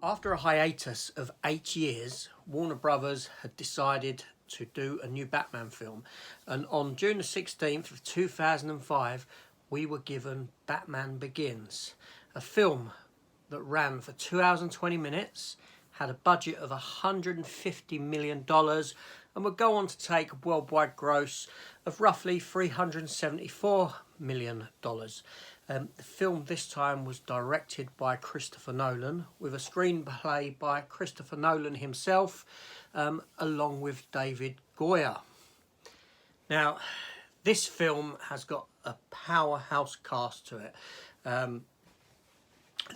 After a hiatus of 8 years, Warner Brothers had decided to do a new Batman film, and on June the 16th of 2005 we were given Batman Begins, a film that ran for 2 hours and 20 minutes, had a budget of $150 million and would go on to take a worldwide gross of roughly $374 million. The film this time was directed by Christopher Nolan, with a screenplay by Christopher Nolan himself, along with David Goyer. Now, this film has got a powerhouse cast to it.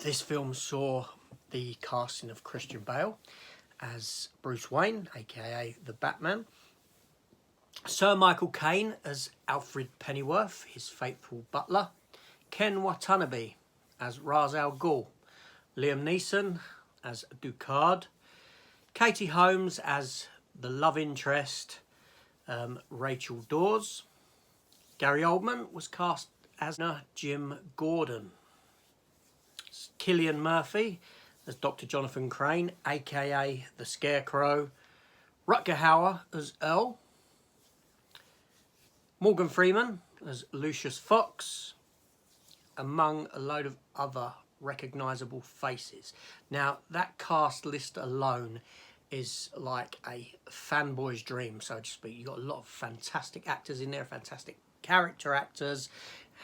This film saw the casting of Christian Bale as Bruce Wayne, aka the Batman, Sir Michael Caine as Alfred Pennyworth, his faithful butler, Ken Watanabe as Ra's al Ghul, Liam Neeson as Ducard, Katie Holmes as the love interest, Rachel Dawes. Gary Oldman was cast as Jim Gordon. Cillian Murphy as Dr. Jonathan Crane, aka the Scarecrow. Rutger Hauer as Earl. Morgan Freeman as Lucius Fox, among a load of other recognisable faces. Now, that cast list alone is like a fanboy's dream, so to speak. You've got a lot of fantastic actors in there, fantastic character actors.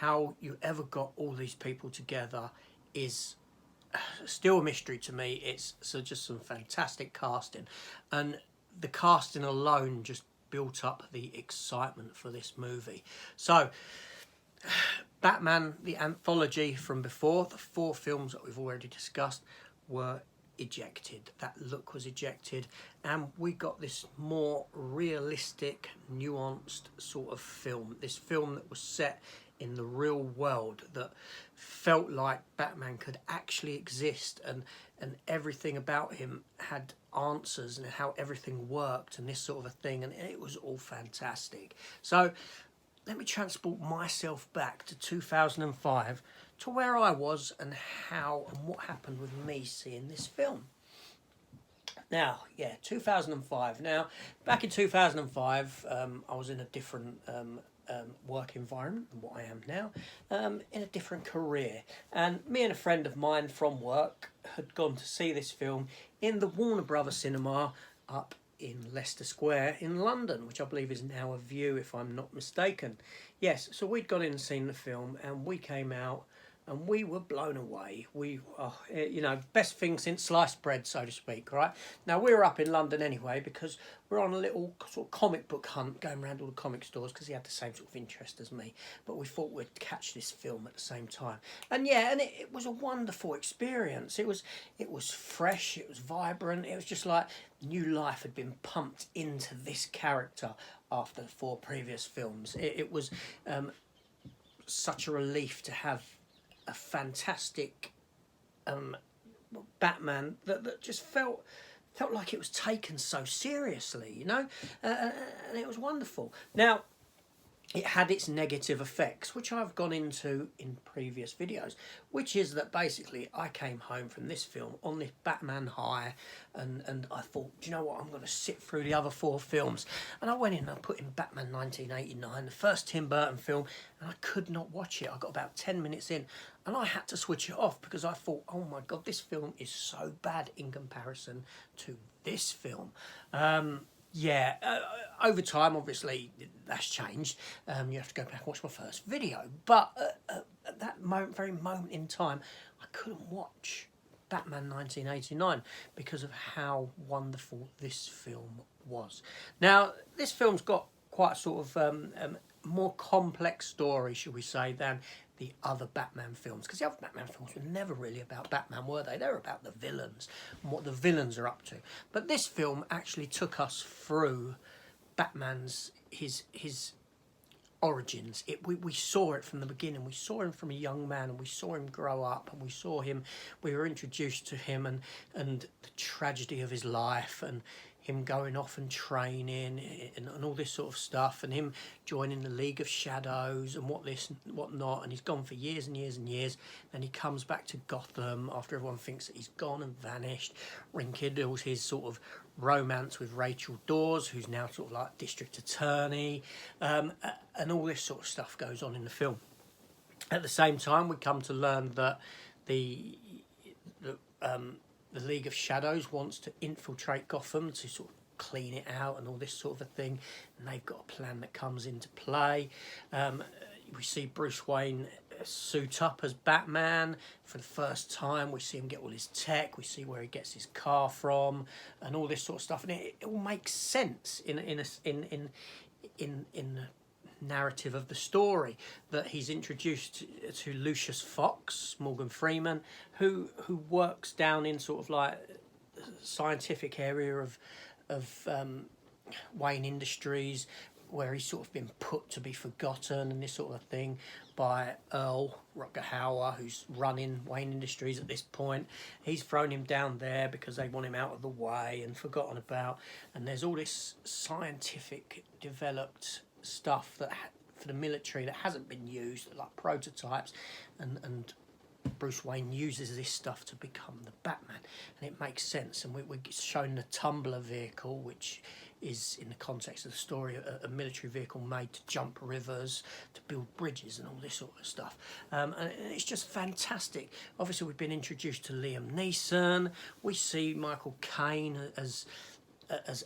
How you ever got all these people together is still a mystery to me. It's just some fantastic casting, and the casting alone just built up the excitement for this movie. So Batman, the anthology from before, the 4 films that we've already discussed, were ejected. That look was ejected, and we got this more realistic, nuanced sort of film. This film that was set in the real world, that felt like Batman could actually exist, and everything about him had answers, and how everything worked, and this sort of a thing, and it was all fantastic. So let me transport myself back to 2005 to where I was and how and what happened with me seeing this film. Now, 2005. Now, back in 2005, I was in a different work environment than what I am now, in a different career. And me and a friend of mine from work had gone to see this film in the Warner Brothers cinema up in Leicester Square in London, which I believe is now a View, if I'm not mistaken. Yes, so we'd gone in and seen the film, and we came out and we were blown away. Best thing since sliced bread, so to speak, right? Now, we were up in London anyway because we're on a little sort of comic book hunt, going around all the comic stores, because he had the same sort of interest as me. But we thought we'd catch this film at the same time. And it was a wonderful experience. It was fresh, it was vibrant, it was just like new life had been pumped into this character after the 4 previous films. It was such a relief to have a fantastic Batman that just felt like it was taken so seriously, and it was wonderful. Now, it had its negative effects, which I've gone into in previous videos, which is that basically I came home from this film on this Batman high, and I thought, do you know what, I'm going to sit through the other 4 films. And I went in and I put in Batman 1989, the first Tim Burton film, and I could not watch it. I got about 10 minutes in and I had to switch it off because I thought, oh my God, this film is so bad in comparison to this film. Over time, obviously, that's changed. You have to go back and watch my first video. But at that very moment in time, I couldn't watch Batman 1989 because of how wonderful this film was. Now, this film's got quite a sort of more complex story, should we say, than the other Batman films, because the other Batman films were never really about Batman, were they? They were about the villains and what the villains are up to. But this film actually took us through Batman's his origins. We saw it from the beginning. We saw him from a young man, and we saw him grow up, and we were introduced to him and the tragedy of his life, and him going off and training and all this sort of stuff, and him joining the League of Shadows and what this and what not, and he's gone for years and years and years. Then he comes back to Gotham after everyone thinks that he's gone and vanished, rekindles his sort of romance with Rachel Dawes, who's now sort of like district attorney, and all this sort of stuff goes on in the film. At the same time, we come to learn that the League of Shadows wants to infiltrate Gotham to sort of clean it out and all this sort of a thing, and they've got a plan that comes into play. We see Bruce Wayne suit up as Batman for the first time. We see him get all his tech. We see where he gets his car from, and all this sort of stuff. And it all makes sense in the narrative of the story, that he's introduced to Lucius Fox, Morgan Freeman, who works down in sort of like scientific area of Wayne Industries, where he's sort of been put to be forgotten and this sort of thing by Earl Rutger Hauer, who's running Wayne Industries at this point. He's thrown him down there because they want him out of the way and forgotten about. And there's all this scientific developed stuff that for the military that hasn't been used, like prototypes, and Bruce Wayne uses this stuff to become the Batman, and it makes sense. And we're shown the Tumbler vehicle, which is, in the context of the story, a military vehicle made to jump rivers, to build bridges and all this sort of stuff. And it's just fantastic. Obviously, we've been introduced to Liam Neeson. We see Michael Caine as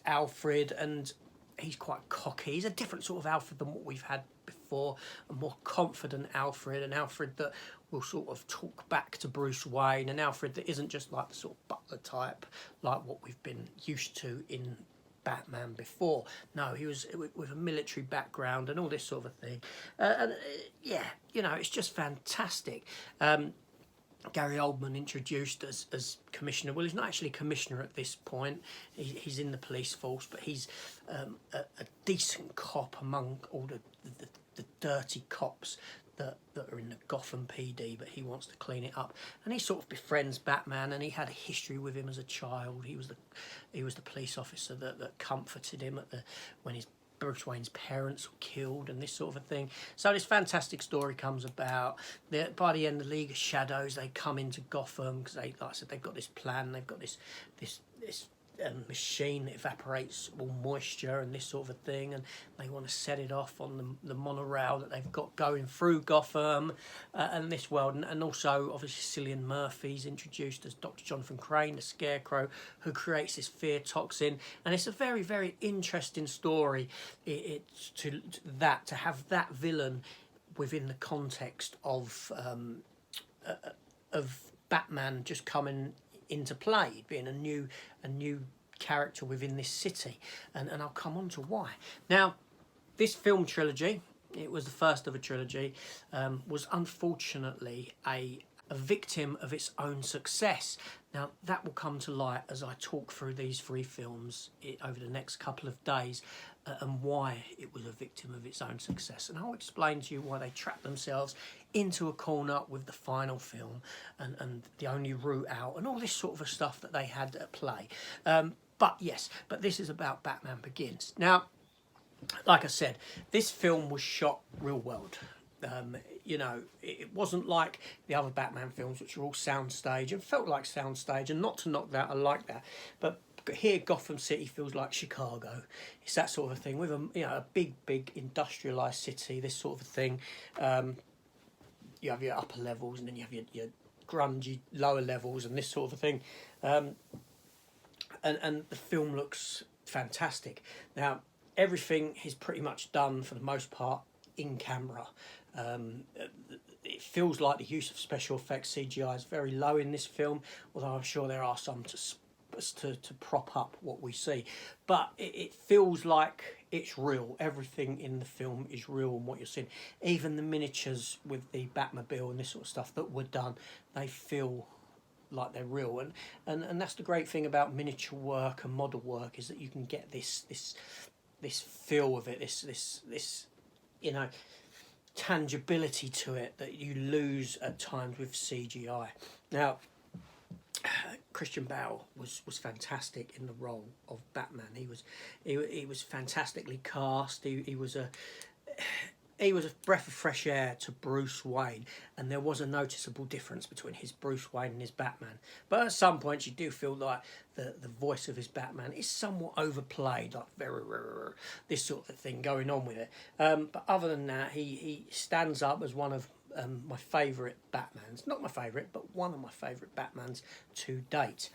Alfred, and he's quite cocky. He's a different sort of Alfred than what we've had before, a more confident Alfred, an Alfred that will sort of talk back to Bruce Wayne, an Alfred that isn't just like the sort of butler type like what we've been used to in Batman before. No, he was with a military background and all this sort of thing. Yeah, you know, it's just fantastic. Gary Oldman introduced as commissioner. Well, he's not actually commissioner at this point. He's in the police force, but he's a decent cop among all the dirty cops that are in the Gotham PD, but he wants to clean it up. And he sort of befriends Batman, and he had a history with him as a child. He was the police officer that comforted him when his Bruce Wayne's parents were killed and this sort of a thing. So this fantastic story comes about. By the end, the League of Shadows, they come into Gotham because like I said, they've got this plan. They've got this machine that evaporates all moisture and this sort of a thing, and they want to set it off on the monorail that they've got going through Gotham and this world. And also, obviously, Cillian Murphy's introduced as Dr. Jonathan Crane, the Scarecrow, who creates this fear toxin. And it's a very, very interesting story. It's to have that villain within the context of Batman just coming into play, being a new character within this city, and I'll come on to why. Now, this film trilogy, it was the first of a trilogy, was unfortunately a victim of its own success. Now, that will come to light as I talk through these three films over the next couple of days, and why it was a victim of its own success. And I'll explain to you why they trapped themselves into a corner with the final film and the only route out and all this sort of stuff that they had at play. But this is about Batman Begins. Now, like I said, this film was shot real world. You know, it wasn't like the other Batman films, which are all soundstage and felt like soundstage, and not to knock that, I like that. But here, Gotham City feels like Chicago. It's that sort of thing with a big industrialised city. This sort of thing. You have your upper levels, and then you have your grungy lower levels, and this sort of thing. And the film looks fantastic. Now, everything is pretty much done for the most part in camera. It feels like the use of special effects CGI is very low in this film, although I'm sure there are some to prop up what we see, but it feels like it's real. Everything in the film is real, and what you're seeing, even the miniatures with the Batmobile and this sort of stuff that were done, they feel like they're real, and that's the great thing about miniature work and model work, is that you can get this feel of it, this tangibility to it that you lose at times with CGI. Now, Christian Bale was fantastic in the role of Batman. He was fantastically cast. He was a breath of fresh air to Bruce Wayne, and there was a noticeable difference between his Bruce Wayne and his Batman. But at some points, you do feel like the voice of his Batman is somewhat overplayed, like very this sort of thing going on with it. But other than that, he stands up as one of my favourite Batmans. Not my favourite, but one of my favourite Batmans to date.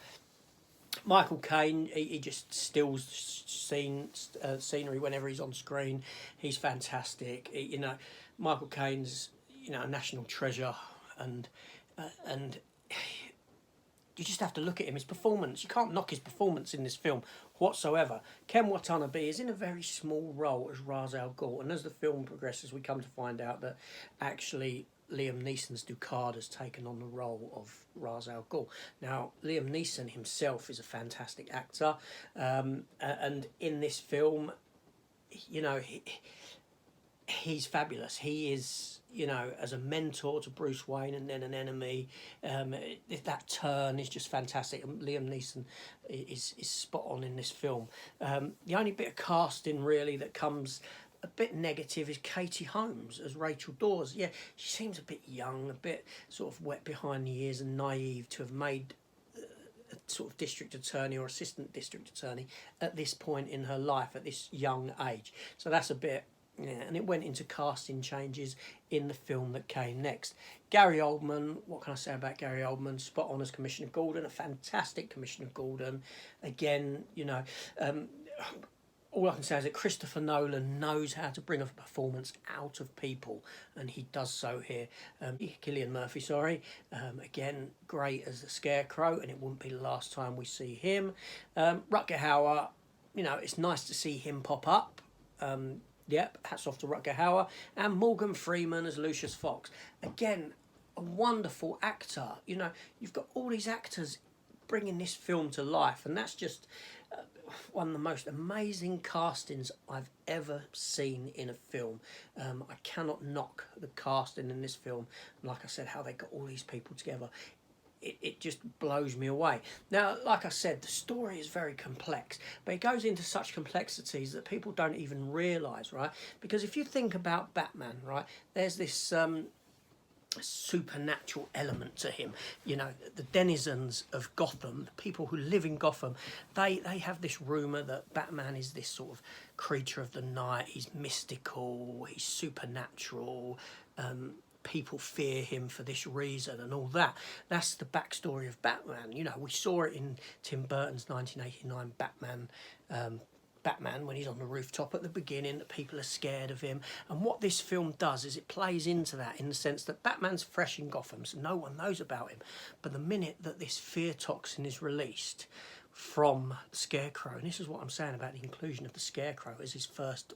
Michael Caine, he just stills scenery whenever he's on screen. He's fantastic. Michael Caine's a national treasure, and you just have to look at him. His performance, you can't knock his performance in this film whatsoever. Ken Watanabe is in a very small role as Ra's al Ghul, and as the film progresses, we come to find out that actually Liam Neeson's Ducard has taken on the role of Ra's al Ghul. Now, Liam Neeson himself is a fantastic actor, and in this film, he's fabulous. He is, as a mentor to Bruce Wayne and then an enemy. That turn is just fantastic. Liam Neeson is spot on in this film. The only bit of casting really that comes a bit negative is Katie Holmes as Rachel Dawes. Yeah, she seems a bit young, a bit sort of wet behind the ears and naive to have made a sort of district attorney or assistant district attorney at this point in her life, at this young age. So that's a bit... Yeah, and it went into casting changes in the film that came next. Gary Oldman, what can I say about Gary Oldman? Spot on as Commissioner Gordon, a fantastic Commissioner Gordon. Again, all I can say is that Christopher Nolan knows how to bring a performance out of people, and he does so here. Cillian Murphy, again, great as the Scarecrow, and it wouldn't be the last time we see him. Rutger Hauer, it's nice to see him pop up. Yep, hats off to Rutger Hauer. And Morgan Freeman as Lucius Fox. Again, a wonderful actor. You've got all these actors bringing this film to life, and that's just one of the most amazing castings I've ever seen in a film. I cannot knock the casting in this film. Like I said, how they got all these people together. It just blows me away. Now, like I said, the story is very complex, but it goes into such complexities that people don't even realise, right? Because if you think about Batman, right, there's this supernatural element to him. The denizens of Gotham, the people who live in Gotham, they have this rumour that Batman is this sort of creature of the night. He's mystical, he's supernatural, people fear him for this reason and all that. That's the backstory of Batman. We saw it in Tim Burton's 1989 Batman when he's on the rooftop at the beginning, that people are scared of him. And what this film does is it plays into that, in the sense that Batman's fresh in Gotham, so no one knows about him. But the minute that this fear toxin is released from Scarecrow, and this is what I'm saying about the inclusion of the Scarecrow as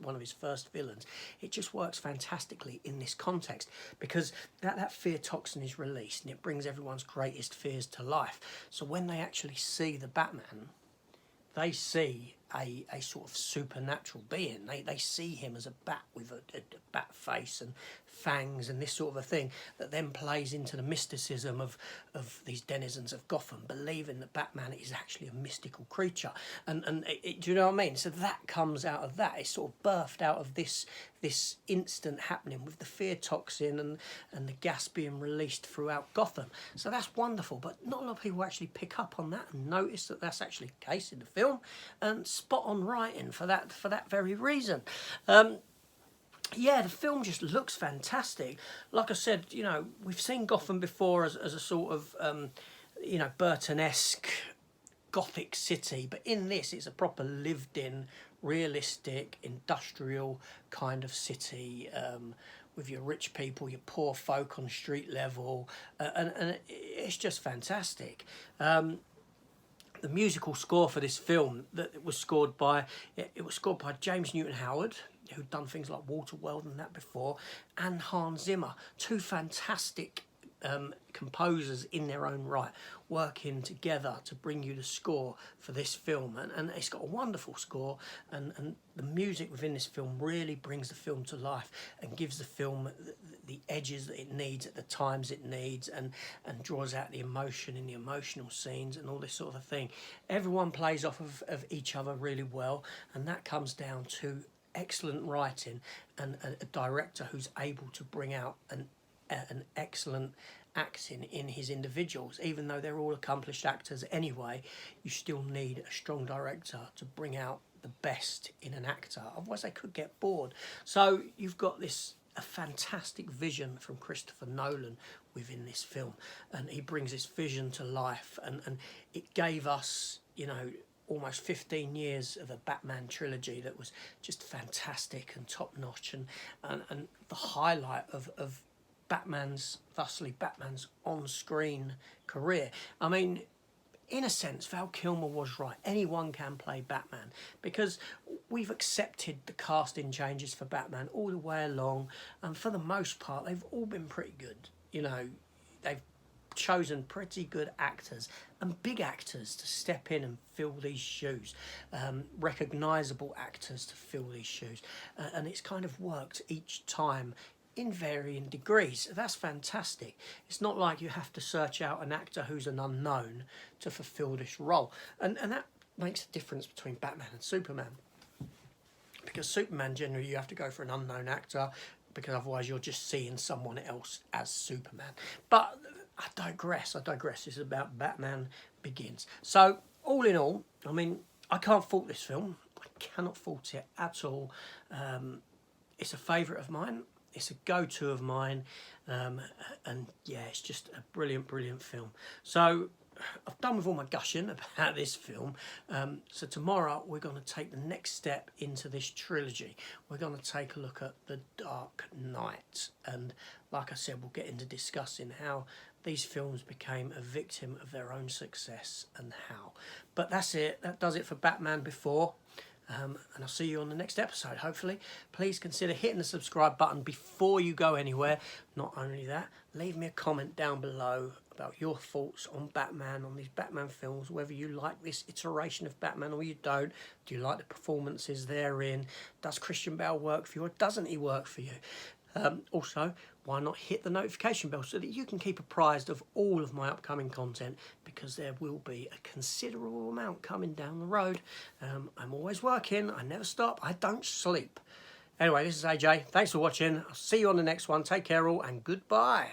one of his first villains, it just works fantastically in this context, because that fear toxin is released and it brings everyone's greatest fears to life. So when they actually see the Batman, they see a sort of supernatural being. They see him as a bat with a bat face and fangs and this sort of a thing, that then plays into the mysticism of these denizens of Gotham, believing that Batman is actually a mystical creature. And do you know what I mean? So that comes out of that. It's sort of birthed out of this instant happening with the fear toxin and the gas being released throughout Gotham. So that's wonderful, but not a lot of people actually pick up on that and notice that that's actually the case in the film, and spot on writing for that very reason. The film just looks fantastic. Like I said, we've seen Gotham before as a sort of Burton-esque gothic city, but in this it's a proper lived-in, realistic, industrial kind of city, with your rich people, your poor folk on street level, and it's just fantastic. The musical score for this film was scored by James Newton Howard, who'd done things like Waterworld and that before, and Hans Zimmer, two fantastic composers in their own right working together to bring you the score for this film, and it's got a wonderful score, and the music within this film really brings the film to life and gives the film the edges that it needs at the times it needs, and draws out the emotion in the emotional scenes and all this sort of thing. Everyone plays off of each other really well, and that comes down to excellent writing and a director who's able to bring out an excellent acting in his individuals. Even though they're all accomplished actors anyway, you still need a strong director to bring out the best in an actor, otherwise they could get bored. So you've got a fantastic vision from Christopher Nolan within this film, and he brings this vision to life, and it gave us, you know, almost 15 years of a Batman trilogy that was just fantastic and top-notch, and the highlight of Batman's on-screen career. I mean, in a sense, Val Kilmer was right. Anyone can play Batman, because we've accepted the casting changes for Batman all the way along, and for the most part, they've all been pretty good. You know, they've chosen pretty good actors and big actors to step in and fill these shoes, recognisable actors to fill these shoes, and it's kind of worked each time in varying degrees. That's fantastic. It's not like you have to search out an actor who's an unknown to fulfill this role, and that makes a difference between Batman and Superman, because Superman generally you have to go for an unknown actor, because otherwise you're just seeing someone else as Superman. But I digress. This is about Batman Begins. So all in all, I mean, I can't fault this film. I cannot fault it at all. It's a favourite of mine. It's a go-to of mine, and yeah, it's just a brilliant film. So I've done with all my gushing about this film. So tomorrow we're going to take the next step into this trilogy. We're going to take a look at The Dark Knight, and like I said, we'll get into discussing how these films became a victim of their own success and how. But that's it. That does it for Batman Before. And I'll see you on the next episode, hopefully. Please consider hitting the subscribe button before you go anywhere. Not only that, leave me a comment down below about your thoughts on Batman, on these Batman films, whether you like this iteration of Batman or you don't. Do you like the performances therein? Does Christian Bale work for you, or doesn't he work for you? Also, why not hit the notification bell so that you can keep apprised of all of my upcoming content, because there will be a considerable amount coming down the road. I'm always working, I never stop, I don't sleep. Anyway, this is AJ, thanks for watching, I'll see you on the next one, take care all, and goodbye.